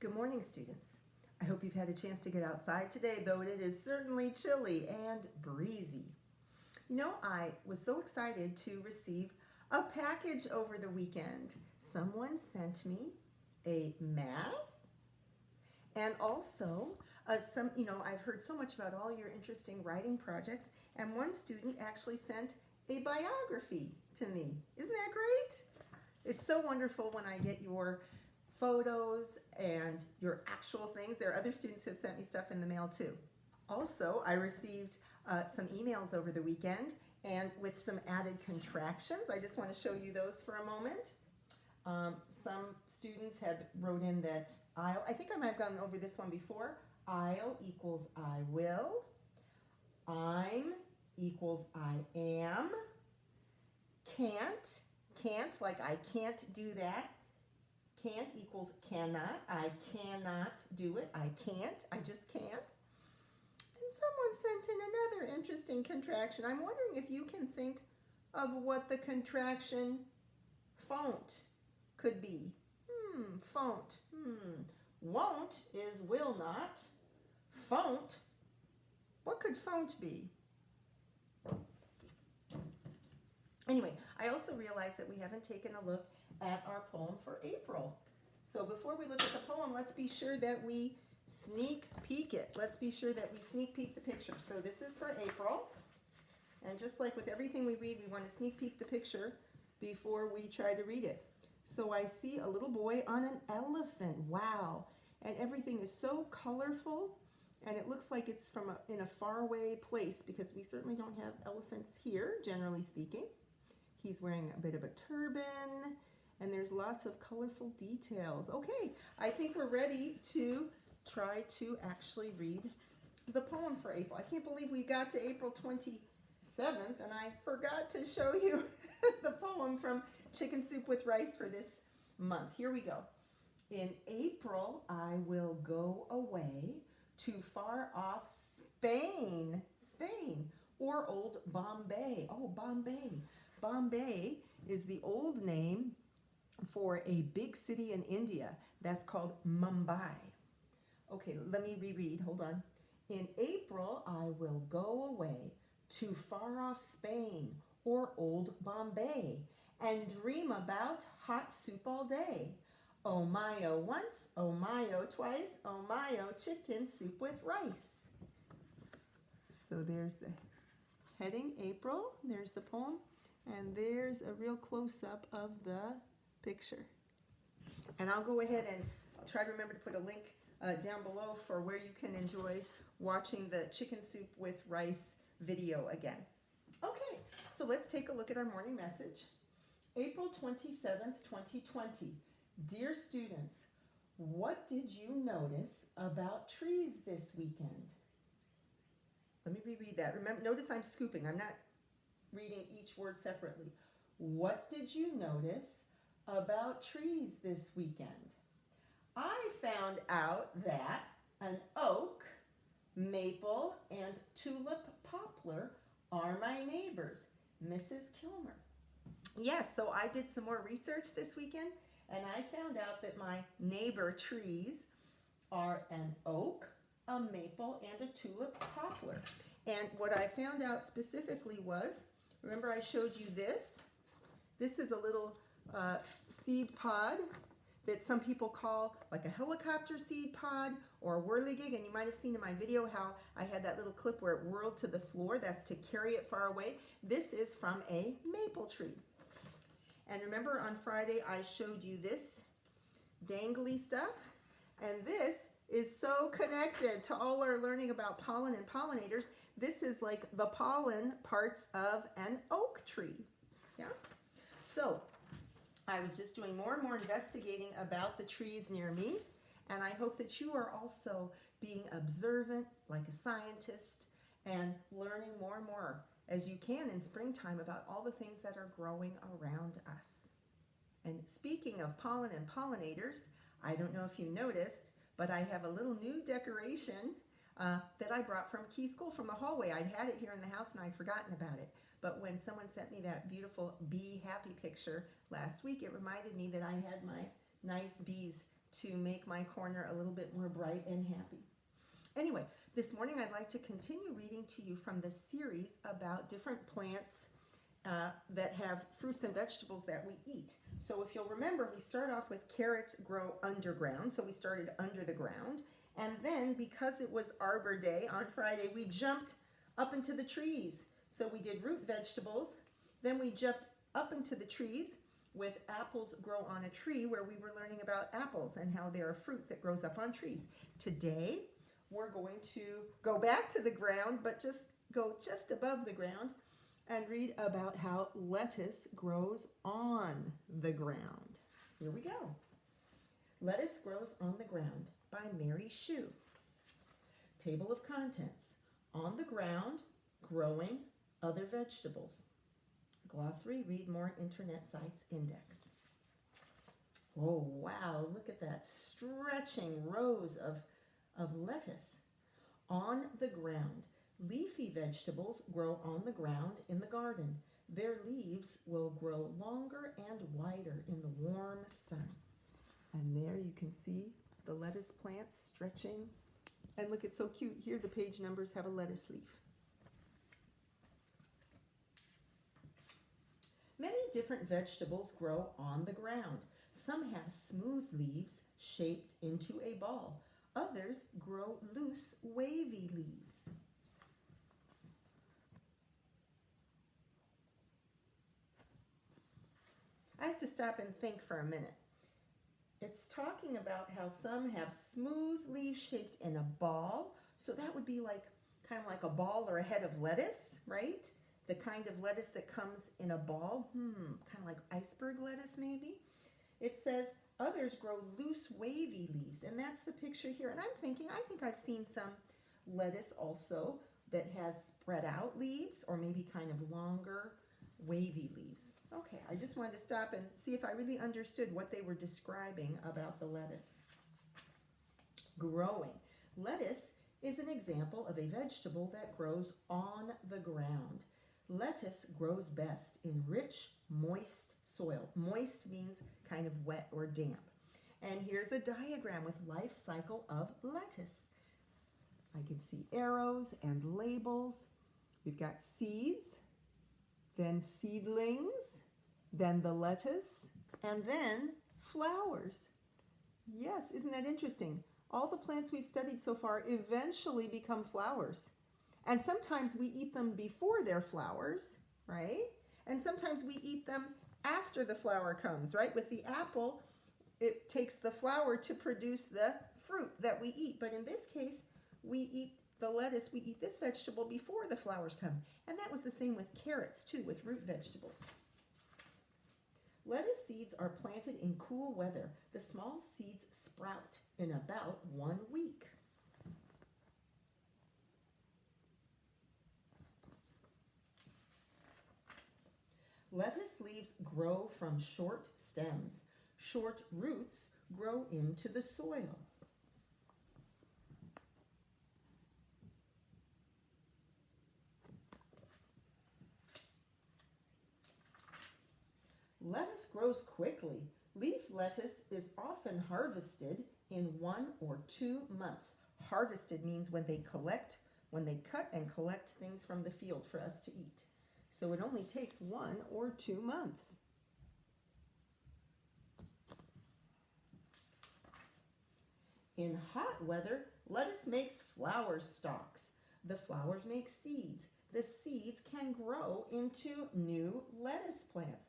Good morning, students. I hope you've had a chance to get outside today, though it is certainly chilly and breezy. You know, I was so excited to receive a package over the weekend. Someone sent me a mask and also I've heard so much about all your interesting writing projects, and one student actually sent a biography to me. Isn't that great? It's so wonderful when I get your photos and your actual things. There are other students who have sent me stuff in the mail too. Also, I received some emails over the weekend and with some added contractions. I just want to show you those for a moment. Some students have wrote in that I think I might have gone over this one before. I'll equals I will. I'm equals I am. Can't like I can't do that. Can't equals cannot. I cannot do it. I can't. I just can't. And someone sent in another interesting contraction. I'm wondering if you can think of what the contraction font could be. Font. Won't is will not. Font. What could font be? Anyway, I also realized that we haven't taken a look at our poem for April. So before we look at the poem, let's be sure that we sneak peek it. Let's be sure that we sneak peek the picture. So this is for April. And just like with everything we read, we want to sneak peek the picture before we try to read it. So I see a little boy on an elephant. Wow. And everything is so colorful. And it looks like it's from in a faraway place, because we certainly don't have elephants here, generally speaking. He's wearing a bit of a turban, and there's lots of colorful details. Okay, I think we're ready to try to actually read the poem for April. I can't believe we got to April 27th, and I forgot to show you the poem from Chicken Soup with Rice for this month. Here we go. In April, I will go away to far off Spain, or old Bombay. Oh, Bombay. Bombay is the old name for a big city in India that's called Mumbai. Okay, let me reread. Hold on. In April, I will go away to far off Spain or old Bombay and dream about hot soup all day. Oh my oh once, oh my oh twice, oh my oh chicken soup with rice. So there's the heading, April. There's the poem. And there's a real close-up of the picture. And I'll go ahead and I'll try to remember to put a link down below for where you can enjoy watching the Chicken Soup with Rice video again. Okay, so let's take a look at our morning message. April 27th, 2020. Dear students, what did you notice about trees this weekend? Let me reread that. Remember, notice I'm scooping. I'm not reading each word separately. What did you notice about trees this weekend? I found out that an oak, maple, and tulip poplar are my neighbors, Mrs. Kilmer. Yes, so I did some more research this weekend, and I found out that my neighbor trees are an oak, a maple, and a tulip poplar. And what I found out specifically was, remember I showed you this? This is a little seed pod that some people call like a helicopter seed pod or a whirligig. And you might have seen in my video how I had that little clip where it whirled to the floor. That's to carry it far away. This is from a maple tree. And remember on Friday I showed you this dangly stuff? And this is so connected to all our learning about pollen and pollinators. This is like the pollen parts of an oak tree. Yeah? So I was just doing more and more investigating about the trees near me, and I hope that you are also being observant like a scientist and learning more and more as you can in springtime about all the things that are growing around us. And speaking of pollen and pollinators, I don't know if you noticed, but I have a little new decoration that I brought from Key School from the hallway. I'd had it here in the house and I'd forgotten about it. But when someone sent me that beautiful bee happy picture last week, it reminded me that I had my nice bees to make my corner a little bit more bright and happy. Anyway, this morning I'd like to continue reading to you from the series about different plants that have fruits and vegetables that we eat. So if you'll remember, we start off with carrots grow underground. So we started under the ground. And then because it was Arbor Day on Friday, we jumped up into the trees. So we did root vegetables. Then we jumped up into the trees with apples grow on a tree, where we were learning about apples and how they're a fruit that grows up on trees. Today, we're going to go back to the ground, but just go just above the ground and read about how lettuce grows on the ground. Here we go. Lettuce Grows on the Ground by Mary Schuh. Table of contents. On the ground, growing other vegetables. Glossary, read more internet sites index. Oh, wow, look at that stretching rows of lettuce. On the ground. Leafy vegetables grow on the ground in the garden. Their leaves will grow longer and wider in the warm sun. And there you can see the lettuce plants stretching. And look, it's so cute. Here the page numbers have a lettuce leaf. Many different vegetables grow on the ground. Some have smooth leaves shaped into a ball. Others grow loose, wavy leaves. I have to stop and think for a minute. It's talking about how some have smooth leaves shaped in a ball. So that would be like kind of like a ball or a head of lettuce, right? The kind of lettuce that comes in a ball. Kind of like iceberg lettuce maybe. It says others grow loose, wavy leaves. And that's the picture here. And I'm thinking, I think I've seen some lettuce also that has spread out leaves or maybe kind of longer, wavy leaves. Okay, I just wanted to stop and see if I really understood what they were describing about the lettuce. Growing. Lettuce is an example of a vegetable that grows on the ground. Lettuce grows best in rich, moist soil. Moist means kind of wet or damp. And here's a diagram with life cycle of lettuce. I can see arrows and labels. We've got seeds, then seedlings, then the lettuce, and then flowers. Yes, isn't that interesting? All the plants we've studied so far eventually become flowers. And sometimes we eat them before they're flowers, right? And sometimes we eat them after the flower comes, right? With the apple, it takes the flower to produce the fruit that we eat. But in this case, we eat the lettuce, we eat this vegetable before the flowers come. And that was the same with carrots too, with root vegetables. Lettuce seeds are planted in cool weather. The small seeds sprout in about 1 week. Lettuce leaves grow from short stems. Short roots grow into the soil. Lettuce grows quickly. Leaf lettuce is often harvested in 1 or 2 months. Harvested means when they cut and collect things from the field for us to eat. So it only takes 1 or 2 months. In hot weather, lettuce makes flower stalks. The flowers make seeds. The seeds can grow into new lettuce plants.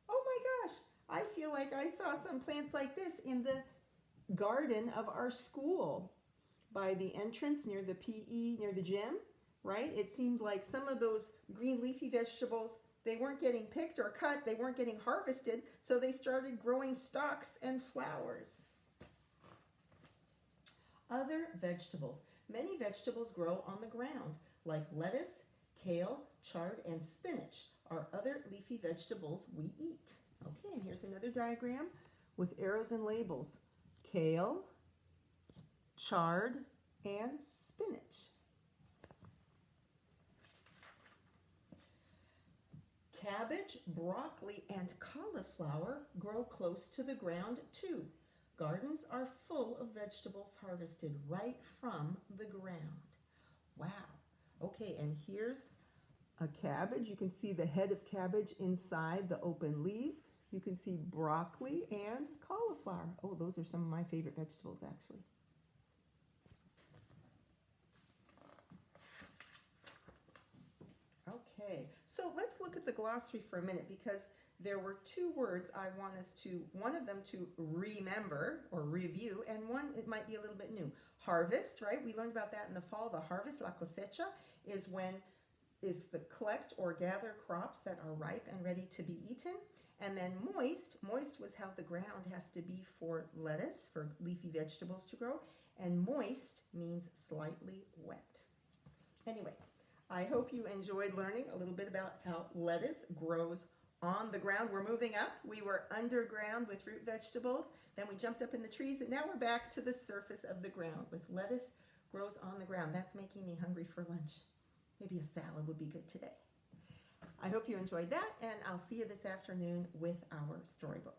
Oh my gosh, I feel like I saw some plants like this in the garden of our school by the entrance near the PE, near the gym, right? It seemed like some of those green leafy vegetables, they weren't getting picked or cut, they weren't getting harvested, so they started growing stalks and flowers. Other vegetables. Many vegetables grow on the ground, like lettuce, kale, chard, and spinach are other leafy vegetables we eat. Okay, and here's another diagram with arrows and labels. Kale, chard, and spinach. Cabbage, broccoli, and cauliflower grow close to the ground too. Gardens are full of vegetables harvested right from the ground. Wow. Okay, and here's a cabbage. You can see the head of cabbage inside the open leaves. You can see broccoli and cauliflower. Oh, those are some of my favorite vegetables, actually. Okay, so let's look at the glossary for a minute because there were two words I want us to, one of them to remember or review, and one it might be a little bit new. Harvest, right? We learned about that in the fall. The harvest, la cosecha, is the collect or gather crops that are ripe and ready to be eaten. And then moist was how the ground has to be for lettuce, for leafy vegetables to grow. And moist means slightly wet. Anyway, I hope you enjoyed learning a little bit about how lettuce grows on the ground. We're moving up. We were underground with root vegetables. Then we jumped up in the trees, and now we're back to the surface of the ground with lettuce grows on the ground. That's making me hungry for lunch. Maybe a salad would be good today. I hope you enjoyed that, and I'll see you this afternoon with our storybook.